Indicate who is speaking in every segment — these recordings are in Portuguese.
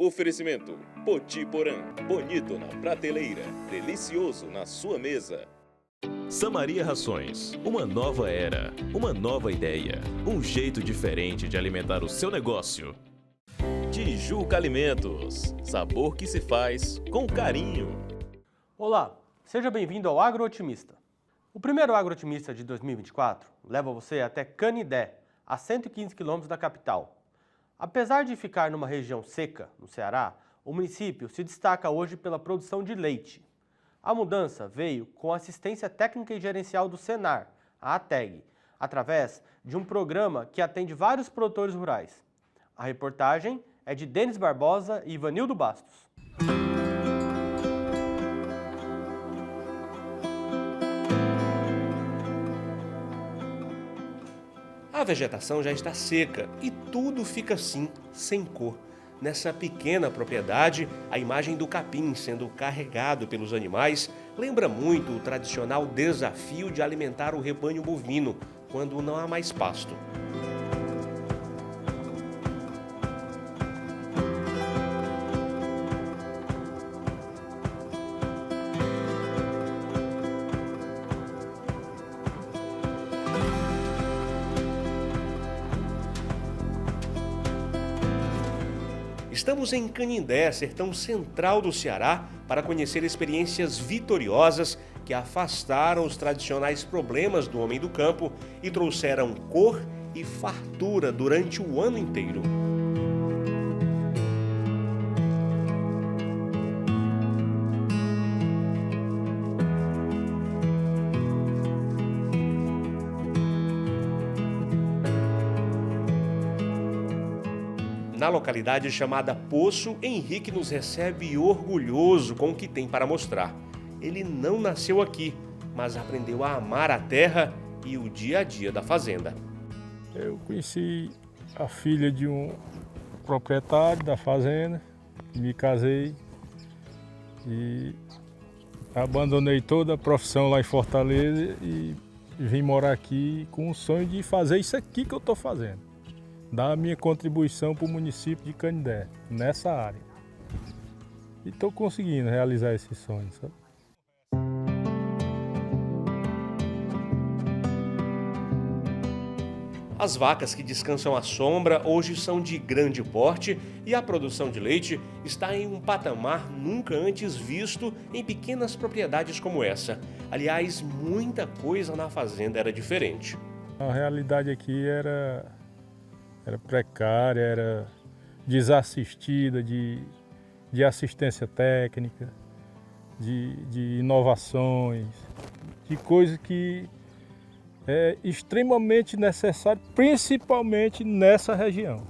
Speaker 1: Oferecimento Poti Porã, bonito na prateleira, delicioso na sua mesa. Samaria Rações, uma nova era, uma nova ideia, um jeito diferente de alimentar o seu negócio. Tijuca Alimentos, sabor que se faz com carinho.
Speaker 2: Olá, seja bem-vindo ao Agrootimista. O primeiro Agrootimista de 2024 leva você até Canindé, a 115 km da capital. Apesar de ficar numa região seca, no Ceará, o município se destaca hoje pela produção de leite. A mudança veio com a assistência técnica e gerencial do Senar, a ATEG, através de um programa que atende vários produtores rurais. A reportagem é de Denis Barbosa e Ivanildo Bastos.
Speaker 3: A vegetação já está seca e tudo fica assim, sem cor. Nessa pequena propriedade, a imagem do capim sendo carregado pelos animais lembra muito o tradicional desafio de alimentar o rebanho bovino, quando não há mais pasto. Estamos em Canindé, sertão central do Ceará, para conhecer experiências vitoriosas que afastaram os tradicionais problemas do homem do campo e trouxeram cor e fartura durante o ano inteiro. Na localidade chamada Poço, Henrique nos recebe orgulhoso com o que tem para mostrar. Ele não nasceu aqui, mas aprendeu a amar a terra e o dia a dia da fazenda.
Speaker 4: Eu conheci a filha de um proprietário da fazenda, me casei e abandonei toda a profissão lá em Fortaleza e vim morar aqui com o sonho de fazer isso aqui que eu estou fazendo. Dar a minha contribuição para o município de Canindé, nessa área. E estou conseguindo realizar esse sonho, sabe?
Speaker 3: As vacas que descansam à sombra hoje são de grande porte e a produção de leite está em um patamar nunca antes visto em pequenas propriedades como essa. Aliás, muita coisa na fazenda era diferente.
Speaker 4: A realidade aqui era precária, era desassistida de assistência técnica, de inovações, de coisas que é extremamente necessário, principalmente nessa região.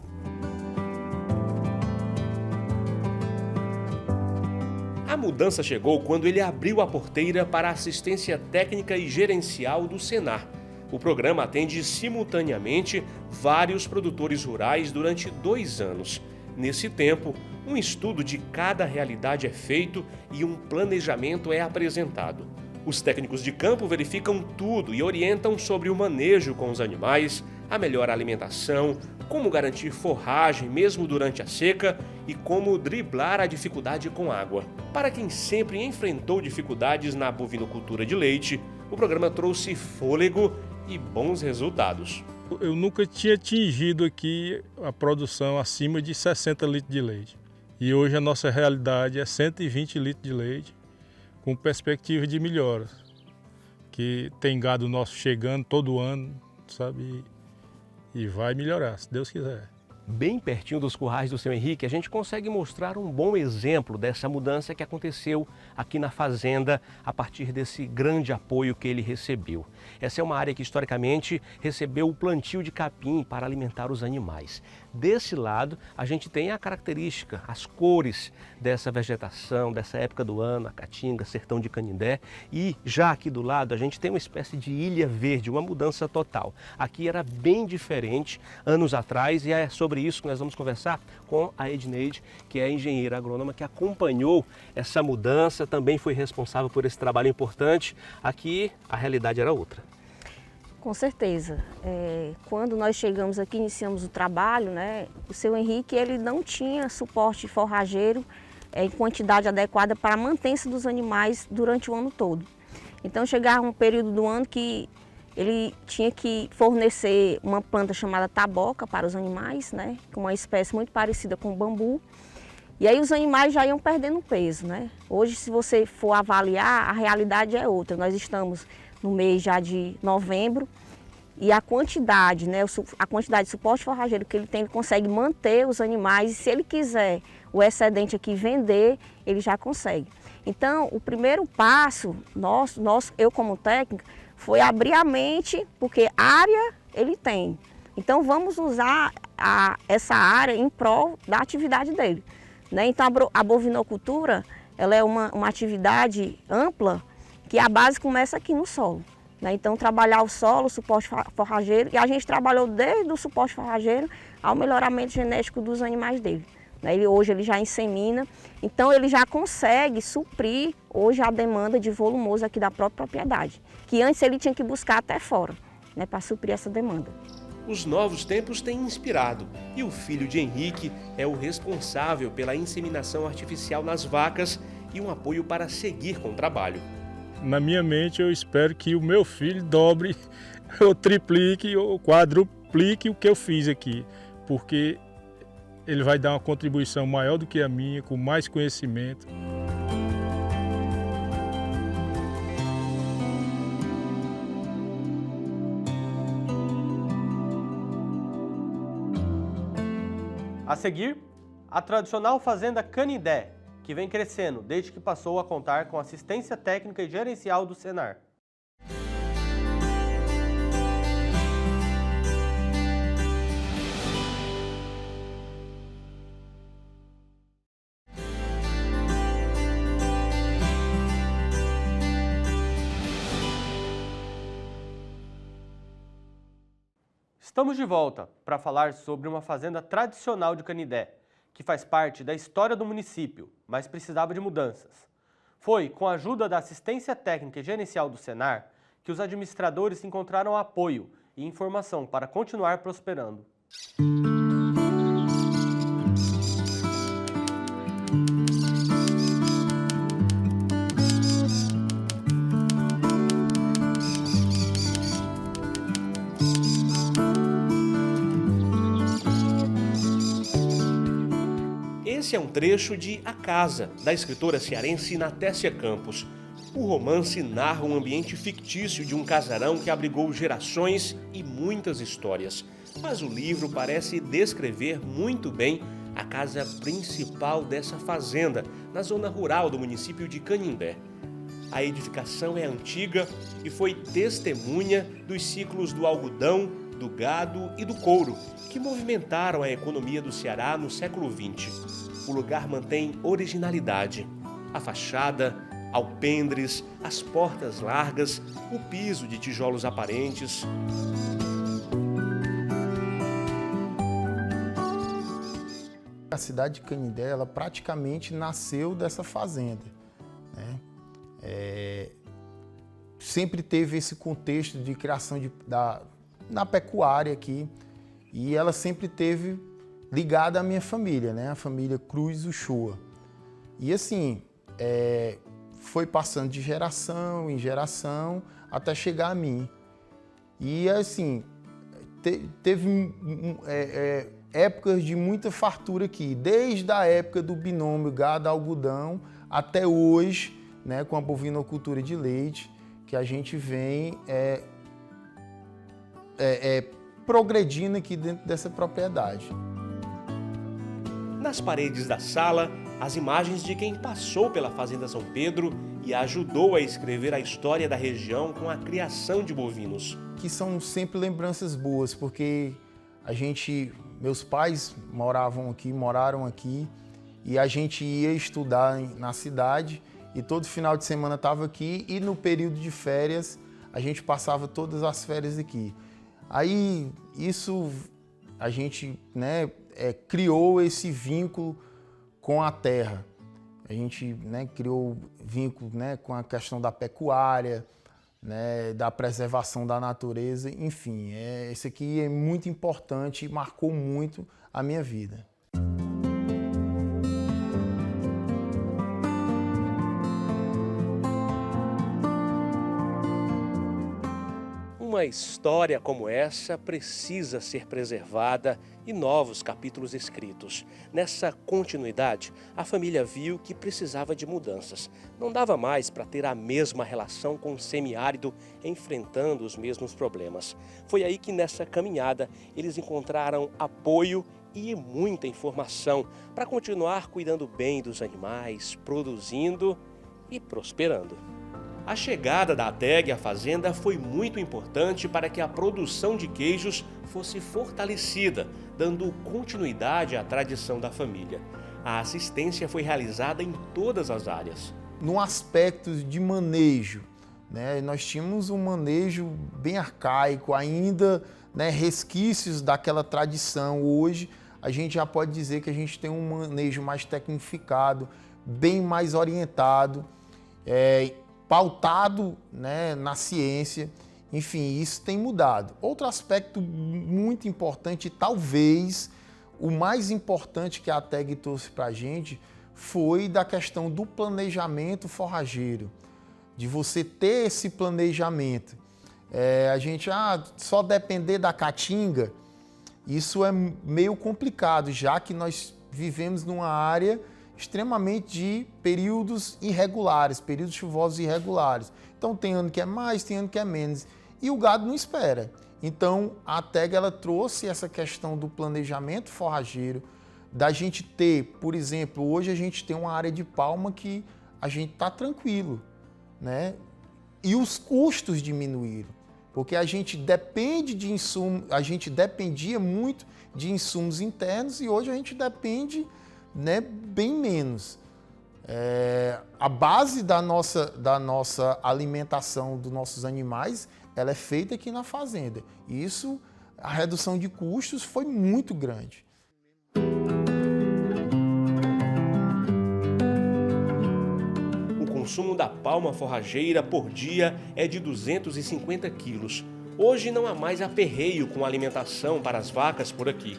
Speaker 3: A mudança chegou quando ele abriu a porteira para a assistência técnica e gerencial do Senar. O programa atende simultaneamente vários produtores rurais durante 2 anos. Nesse tempo, um estudo de cada realidade é feito e um planejamento é apresentado. Os técnicos de campo verificam tudo e orientam sobre o manejo com os animais, a melhor alimentação, como garantir forragem mesmo durante a seca e como driblar a dificuldade com água. Para quem sempre enfrentou dificuldades na bovinocultura de leite, o programa trouxe fôlego e bons resultados.
Speaker 4: Eu nunca tinha atingido aqui a produção acima de 60 litros de leite. E hoje a nossa realidade é 120 litros de leite, com perspectiva de melhoras. Que tem gado nosso chegando todo ano, sabe? E vai melhorar, se Deus quiser.
Speaker 3: Bem pertinho dos currais do seu Henrique, a gente consegue mostrar um bom exemplo dessa mudança que aconteceu aqui na fazenda a partir desse grande apoio que ele recebeu. Essa é uma área que historicamente recebeu o plantio de capim para alimentar os animais. Desse lado, a gente tem a característica, as cores dessa vegetação, dessa época do ano, a Caatinga, sertão de Canindé. E já aqui do lado, a gente tem uma espécie de ilha verde, uma mudança total. Aqui era bem diferente anos atrás e é sobre isso que nós vamos conversar com a Edneide, que é a engenheira agrônoma que acompanhou essa mudança, também foi responsável por esse trabalho importante. Aqui a realidade era outra.
Speaker 5: Com certeza. Quando nós chegamos aqui, iniciamos o trabalho, né, o seu Henrique ele não tinha suporte forrageiro em quantidade adequada para a mantença dos animais durante o ano todo. Então chegava um período do ano que ele tinha que fornecer uma planta chamada taboca para os animais, né, uma espécie muito parecida com o bambu. E aí os animais já iam perdendo peso, né? Hoje, se você for avaliar, a realidade é outra. Nós estamos no mês já de novembro e a quantidade, né, a quantidade de suporte forrageiro que ele tem, ele consegue manter os animais e se ele quiser o excedente aqui vender, ele já consegue. Então, o primeiro passo, eu como técnica, foi abrir a mente, porque área ele tem. Então, vamos usar essa área em prol da atividade dele, né? Então, a bovinocultura, ela é uma atividade ampla, que a base começa aqui no solo, né? Então, trabalhar o solo, o suporte forrageiro, e a gente trabalhou desde o suporte forrageiro ao melhoramento genético dos animais dele, né? Hoje ele já insemina, então ele já consegue suprir hoje a demanda de volumoso aqui da própria propriedade, que antes ele tinha que buscar até fora, né, para suprir essa demanda.
Speaker 3: Os novos tempos têm inspirado e o filho de Henrique é o responsável pela inseminação artificial nas vacas e um apoio para seguir com o trabalho.
Speaker 4: Na minha mente, eu espero que o meu filho dobre, ou triplique, ou quadruplique o que eu fiz aqui, porque ele vai dar uma contribuição maior do que a minha, com mais conhecimento.
Speaker 2: A seguir, a tradicional fazenda Canindé, que vem crescendo desde que passou a contar com assistência técnica e gerencial do Senar. Estamos de volta para falar sobre uma fazenda tradicional de Canindé, que faz parte da história do município, mas precisava de mudanças. Foi com a ajuda da assistência técnica e gerencial do Senar que os administradores encontraram apoio e informação para continuar prosperando.
Speaker 3: Esse é um trecho de A Casa, da escritora cearense Natécia Campos. O romance narra um ambiente fictício de um casarão que abrigou gerações e muitas histórias. Mas o livro parece descrever muito bem a casa principal dessa fazenda, na zona rural do município de Canindé. A edificação é antiga e foi testemunha dos ciclos do algodão, do gado e do couro, que movimentaram a economia do Ceará no século XX. O lugar mantém originalidade. A fachada, alpendres, as portas largas, o piso de tijolos aparentes.
Speaker 6: A cidade de Canindé, ela praticamente nasceu dessa fazenda, né? Sempre teve esse contexto de criação da pecuária aqui e ela sempre teve ligada à minha família, né? A família Cruz Uchoa. E assim, foi passando de geração em geração até chegar a mim. E assim, teve épocas de muita fartura aqui, desde a época do binômio gado-algodão até hoje, né, com a bovinocultura de leite, que a gente vem progredindo aqui dentro dessa propriedade.
Speaker 3: Nas paredes da sala, as imagens de quem passou pela Fazenda São Pedro e ajudou a escrever a história da região com a criação de bovinos.
Speaker 6: Que são sempre lembranças boas, porque meus pais moraram aqui, e a gente ia estudar na cidade, e todo final de semana estava aqui, e no período de férias, a gente passava todas as férias aqui. Aí, isso, a gente, né, criou esse vínculo com a terra. A gente, né, criou vínculo, né, com a questão da pecuária, né, da preservação da natureza, enfim, esse aqui é muito importante e marcou muito a minha vida.
Speaker 3: Uma história como essa precisa ser preservada e novos capítulos escritos. Nessa continuidade, a família viu que precisava de mudanças. Não dava mais para ter a mesma relação com o semiárido, enfrentando os mesmos problemas. Foi aí que nessa caminhada eles encontraram apoio e muita informação para continuar cuidando bem dos animais, produzindo e prosperando. A chegada da ATEG à fazenda foi muito importante para que a produção de queijos fosse fortalecida, dando continuidade à tradição da família. A assistência foi realizada em todas as áreas.
Speaker 6: No aspecto de manejo, né, nós tínhamos um manejo bem arcaico, ainda, né, resquícios daquela tradição. Hoje a gente já pode dizer que a gente tem um manejo mais tecnificado, bem mais orientado, pautado, né, na ciência. Enfim, isso tem mudado. Outro aspecto muito importante, talvez o mais importante que a ATEG trouxe para a gente, foi da questão do planejamento forrageiro, de você ter esse planejamento. A gente só depender da caatinga, isso é meio complicado, já que nós vivemos numa área extremamente de períodos irregulares, períodos chuvosos irregulares. Então tem ano que é mais, tem ano que é menos. E o gado não espera. Então a ATEG ela trouxe essa questão do planejamento forrageiro, da gente ter, por exemplo, hoje a gente tem uma área de palma que a gente está tranquilo, né? E os custos diminuíram, porque a gente depende de insumos, a gente dependia muito de insumos internos e hoje a gente depende, né, bem menos. A base da nossa alimentação dos nossos animais, ela é feita aqui na fazenda. Isso, a redução de custos foi muito grande.
Speaker 3: O consumo da palma forrageira por dia é de 250 quilos. Hoje não há mais aperreio com a alimentação para as vacas por aqui.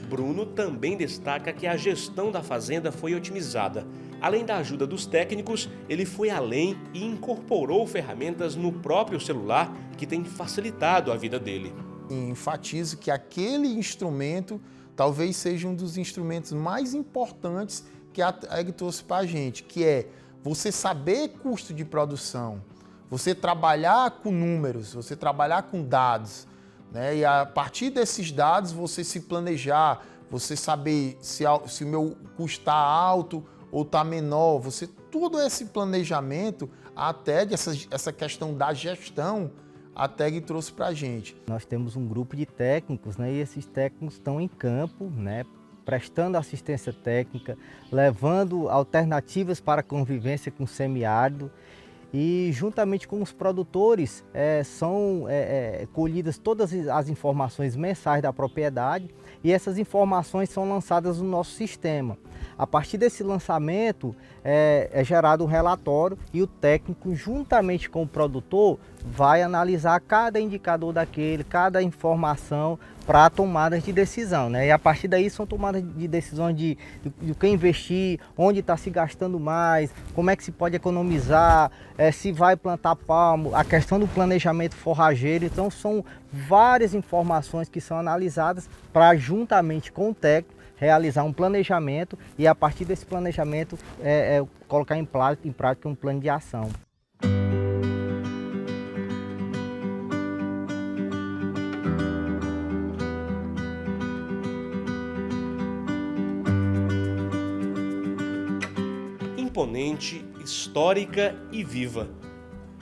Speaker 3: Bruno também destaca que a gestão da fazenda foi otimizada. Além da ajuda dos técnicos, ele foi além e incorporou ferramentas no próprio celular que tem facilitado a vida dele.
Speaker 6: Enfatizo que aquele instrumento talvez seja um dos instrumentos mais importantes que a ATEG trouxe para a gente, que é você saber custo de produção, você trabalhar com números, você trabalhar com dados, né? E a partir desses dados você se planejar, você saber se o meu custo está alto ou está menor, todo esse planejamento, a ATEG, essa questão da gestão, a ATEG trouxe para a gente.
Speaker 7: Nós temos um grupo de técnicos, né? E esses técnicos estão em campo, né? Prestando assistência técnica, levando alternativas para a convivência com o semiárido. E juntamente com os produtores são colhidas todas as informações mensais da propriedade e essas informações são lançadas no nosso sistema. A partir desse lançamento é gerado um relatório e o técnico, juntamente com o produtor, vai analisar cada indicador daquele, cada informação para tomadas de decisão, né? E a partir daí são tomadas de decisões de que investir, onde está se gastando mais, como é que se pode economizar, se vai plantar palmo, a questão do planejamento forrageiro. Então são várias informações que são analisadas para, juntamente com o técnico, realizar um planejamento e a partir desse planejamento colocar em prática um plano de ação.
Speaker 3: Imponente, histórica e viva.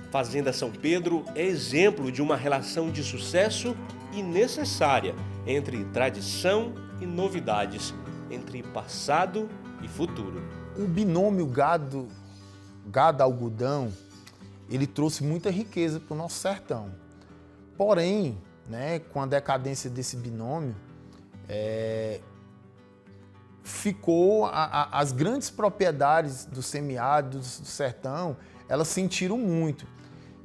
Speaker 3: Fazenda São Pedro é exemplo de uma relação de sucesso e necessária entre tradição e novidades, entre passado e futuro.
Speaker 6: O binômio gado-algodão, ele trouxe muita riqueza para o nosso sertão. Porém, né, com a decadência desse binômio, as grandes propriedades do semiárido, do sertão, elas sentiram muito.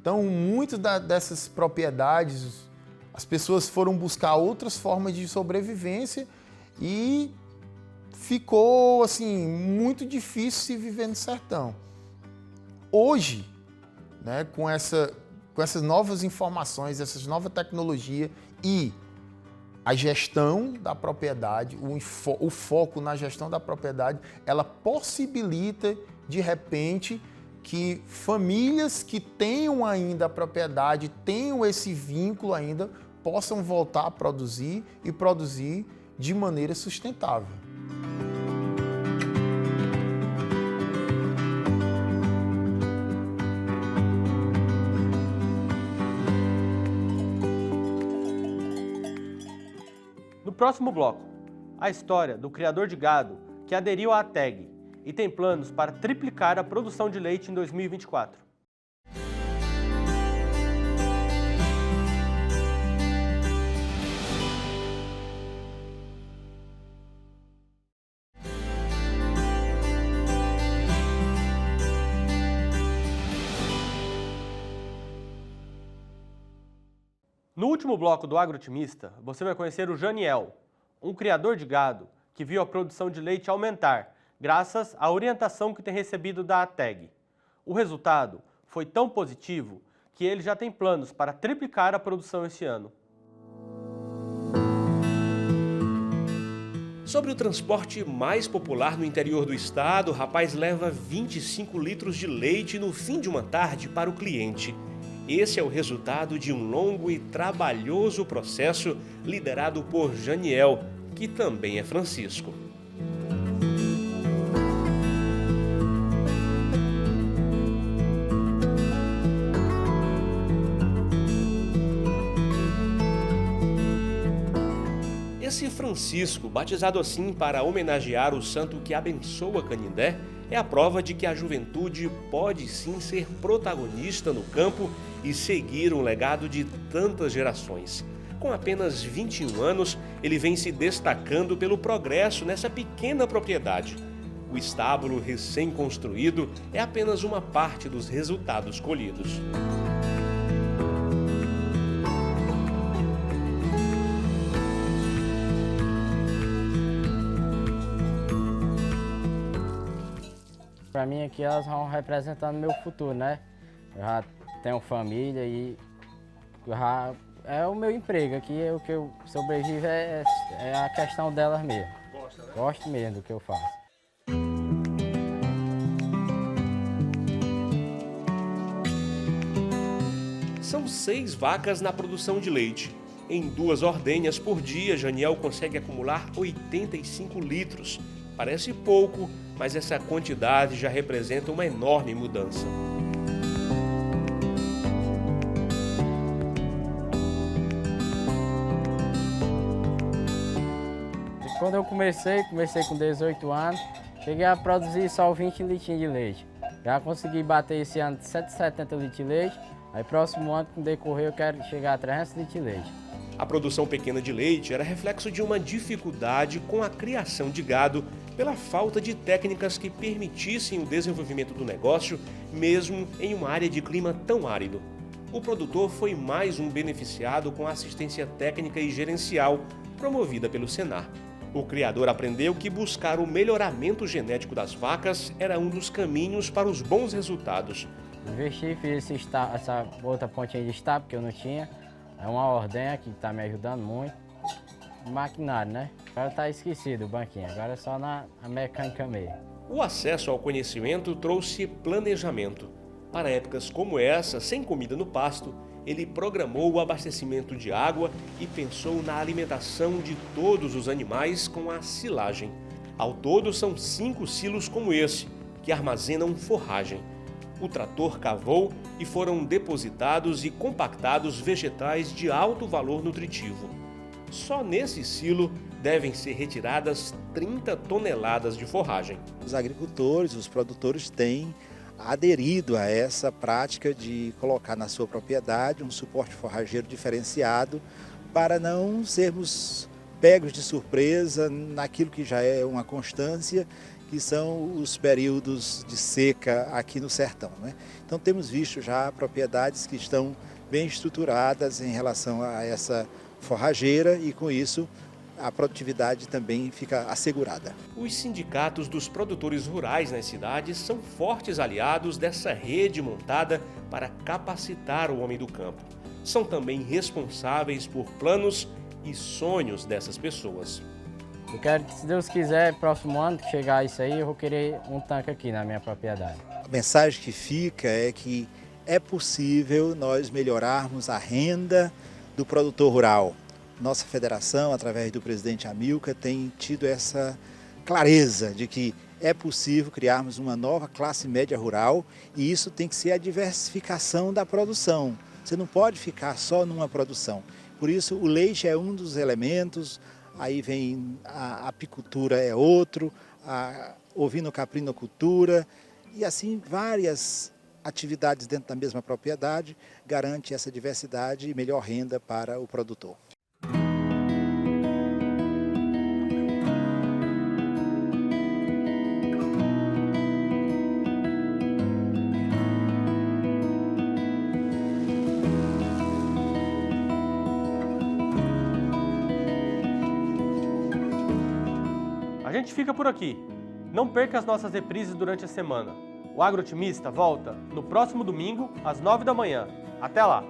Speaker 6: Então, muitas dessas propriedades, as pessoas foram buscar outras formas de sobrevivência e ficou, assim, muito difícil se viver no sertão. Hoje, né, com essas novas informações, essas novas tecnologias e a gestão da propriedade, o foco na gestão da propriedade, ela possibilita, de repente, que famílias que tenham ainda a propriedade, tenham esse vínculo ainda, possam voltar a produzir e produzir de maneira sustentável.
Speaker 2: No próximo bloco, a história do criador de gado que aderiu à ATEG e tem planos para triplicar a produção de leite em 2024. No último bloco do Agrotimista, você vai conhecer o Janiel, um criador de gado que viu a produção de leite aumentar graças à orientação que tem recebido da ATEG. O resultado foi tão positivo que ele já tem planos para triplicar a produção esse ano.
Speaker 3: Sobre o transporte mais popular no interior do estado, o rapaz leva 25 litros de leite no fim de uma tarde para o cliente. Esse é o resultado de um longo e trabalhoso processo liderado por Janiel, que também é Francisco. Esse Francisco, batizado assim para homenagear o santo que abençoa Canindé, é a prova de que a juventude pode sim ser protagonista no campo e seguir um legado de tantas gerações. Com apenas 21 anos, ele vem se destacando pelo progresso nessa pequena propriedade. O estábulo recém-construído é apenas uma parte dos resultados colhidos.
Speaker 8: Para mim aqui elas vão representando meu futuro, né? Eu já tenho família e já é o meu emprego aqui, o que eu sobrevivo é a questão delas mesmo. Gosta, né? Gosto mesmo do que eu faço.
Speaker 3: São 6 vacas na produção de leite. Em 2 ordenhas por dia, Janiel consegue acumular 85 litros. Parece pouco, mas essa quantidade já representa uma enorme mudança.
Speaker 8: Quando eu comecei com 18 anos, cheguei a produzir só 20 litros de leite. Já consegui bater esse ano 170 litros de leite, aí próximo ano, com decorrer, eu quero chegar a 300 litros de leite.
Speaker 3: A produção pequena de leite era reflexo de uma dificuldade com a criação de gado pela falta de técnicas que permitissem o desenvolvimento do negócio, mesmo em uma área de clima tão árido. O produtor foi mais um beneficiado com a assistência técnica e gerencial promovida pelo Senar. O criador aprendeu que buscar o melhoramento genético das vacas era um dos caminhos para os bons resultados.
Speaker 8: Investi, fiz essa outra pontinha de estábulo que eu não tinha. É uma ordenha que está me ajudando muito. Maquinário, né? Agora está esquecido o banquinho, agora é só na mecânica mesmo.
Speaker 3: O acesso ao conhecimento trouxe planejamento. Para épocas como essa, sem comida no pasto, ele programou o abastecimento de água e pensou na alimentação de todos os animais com a silagem. Ao todo, são 5 silos como esse, que armazenam forragem. O trator cavou e foram depositados e compactados vegetais de alto valor nutritivo. Só nesse silo devem ser retiradas 30 toneladas de forragem.
Speaker 9: Os agricultores, os produtores têm aderido a essa prática de colocar na sua propriedade um suporte forrageiro diferenciado para não sermos pegos de surpresa naquilo que já é uma constância, que que são os períodos de seca aqui no sertão, né? Então temos visto já propriedades que estão bem estruturadas em relação a essa forrageira e com isso a produtividade também fica assegurada.
Speaker 3: Os sindicatos dos produtores rurais nas cidades são fortes aliados dessa rede montada para capacitar o homem do campo. São também responsáveis por planos e sonhos dessas pessoas.
Speaker 8: Eu quero que, se Deus quiser, próximo ano que chegar isso aí, eu vou querer um tanque aqui na minha propriedade.
Speaker 9: A mensagem que fica é que é possível nós melhorarmos a renda do produtor rural. Nossa federação, através do presidente Amilcar, tem tido essa clareza de que é possível criarmos uma nova classe média rural e isso tem que ser a diversificação da produção. Você não pode ficar só numa produção. Por isso, o leite é um dos elementos, aí vem a apicultura é outro, a ovino-caprinocultura e assim várias atividades dentro da mesma propriedade garante essa diversidade e melhor renda para o produtor.
Speaker 2: A gente fica por aqui. Não perca as nossas reprises durante a semana. O Agrootimista volta no próximo domingo, às 9 da manhã. Até lá!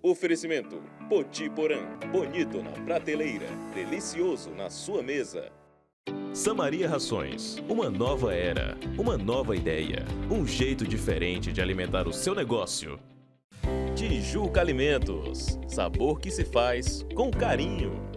Speaker 1: Oferecimento Poti Porã, bonito na prateleira, delicioso na sua mesa. Samaria Rações, uma nova era, uma nova ideia, um jeito diferente de alimentar o seu negócio. Tijuca Alimentos, sabor que se faz com carinho.